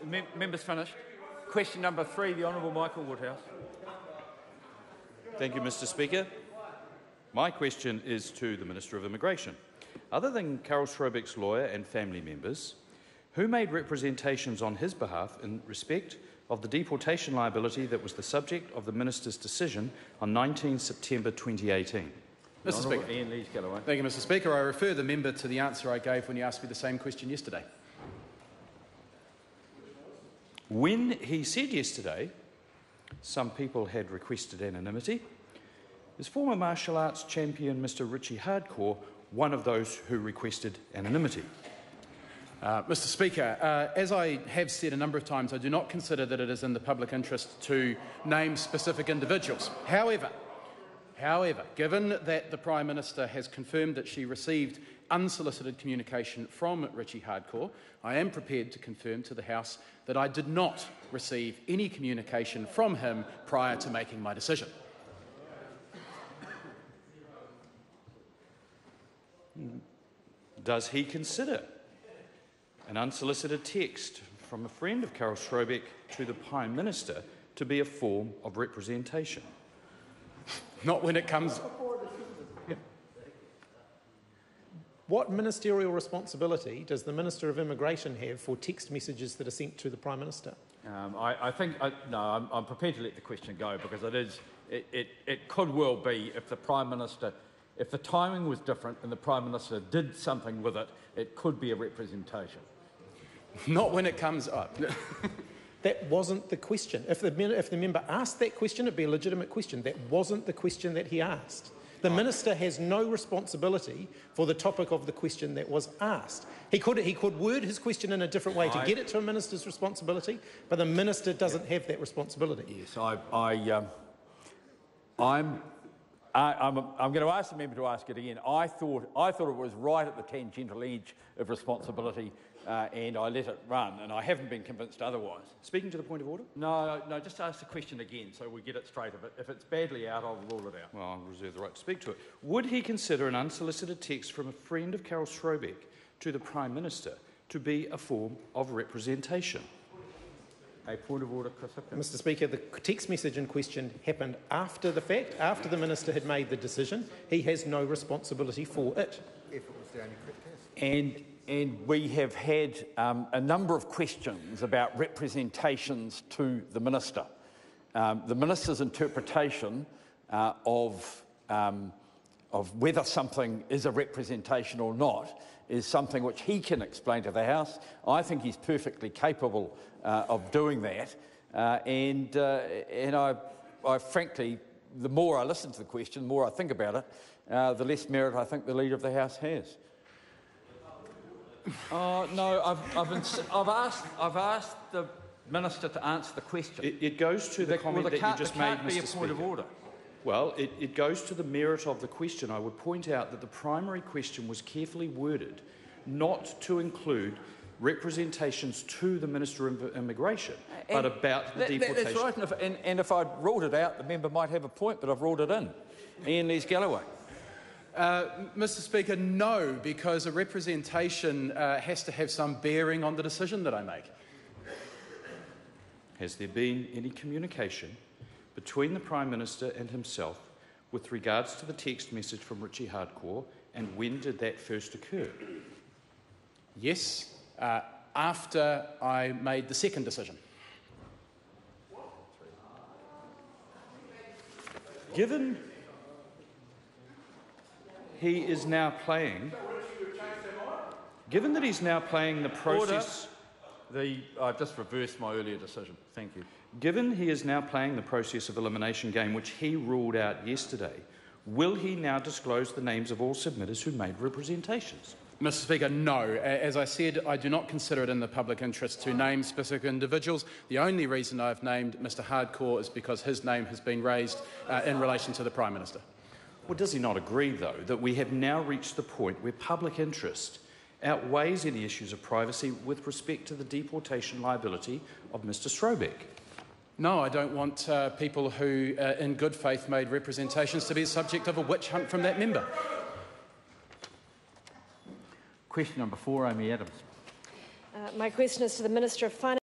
Members finished. Question number 3, the Honourable Michael Woodhouse. Thank you, Mr Speaker. My question is to the Minister of Immigration. Other than Karel Schrobeck's lawyer and family members, who made representations on his behalf in respect of the deportation liability that was the subject of the Minister's decision on 19 September 2018? Mr Speaker. Iain Lees-Galloway. Thank you, Mr Speaker. I refer the member to the answer I gave when you asked me the same question yesterday. When he said yesterday some people had requested anonymity, is former martial arts champion Mr Richie Hardcore one of those who requested anonymity? Mr Speaker, as I have said a number of times, I do not consider that it is in the public interest to name specific individuals. However, given that the Prime Minister has confirmed that she received unsolicited communication from Richie Hardcore, I am prepared to confirm to the House that I did not receive any communication from him prior to making my decision. Does he consider an unsolicited text from a friend of Karel Schrobeck to the Prime Minister to be a form of representation? Not when it comes... What ministerial responsibility does the Minister of Immigration have for text messages that are sent to the Prime Minister? I'm prepared to let the question go because it could well be if the Prime Minister, if the timing was different and the Prime Minister did something with it, it could be a representation. Not when it comes up. That wasn't the question. If the member asked that question, it'd be a legitimate question. That wasn't the question that he asked. The Minister has no responsibility for the topic of the question that was asked. He could word his question in a different way to get it to a Minister's responsibility, but the Minister doesn't have that responsibility. Yes, I'm going to ask the member to ask it again. I thought it was right at the tangential edge of responsibility, and I let it run, and I haven't been convinced otherwise. Speaking to the point of order? No, just ask the question again so we get it straight. If it's badly out, I'll rule it out. Well, I'll reserve the right to speak to it. Would he consider an unsolicited text from a friend of Karel Schrobeck to the Prime Minister to be a form of representation? A point of order, Chris Hipkins. Mr Speaker, the text message in question happened after the fact, after the Minister had made the decision. He has no responsibility for it. If it was the only quick test. And we have had a number of questions about representations to the Minister. The Minister's interpretation of whether something is a representation or not is something which he can explain to the House. I think he's perfectly capable of doing that. And I frankly, the more I listen to the question, the more I think about it, the less merit I think the Leader of the House has. No, I've asked the Minister to answer the question. It goes to the comment that you just made, Mr. Be a point Speaker. of order. Well, it goes to the merit of the question. I would point out that the primary question was carefully worded not to include representations to the Minister of Immigration, but about the deportation. That's right, and if I'd ruled it out, the member might have a point, but I've ruled it in. Iain Lees-Galloway. Mr Speaker, no, because a representation has to have some bearing on the decision that I make. Has there been any communication between the Prime Minister and himself with regards to the text message from Richie Hardcore, and when did that first occur? Yes, after I made the second decision. Given he is now playing, given that he's now playing the process... I've just reversed my earlier decision. Thank you. Given he is now playing the process of elimination game, which he ruled out yesterday, will he now disclose the names of all submitters who made representations? Mr Speaker, no. As I said, I do not consider it in the public interest to name specific individuals. The only reason I've named Mr Hardcore is because his name has been raised in relation to the Prime Minister. Well, does he not agree, though, that we have now reached the point where public interest outweighs any issues of privacy with respect to the deportation liability of Mr Schrobeck? No, I don't want people who, in good faith, made representations to be the subject of a witch hunt from that member. Question number 4, Amy Adams. My question is to the Minister of Finance.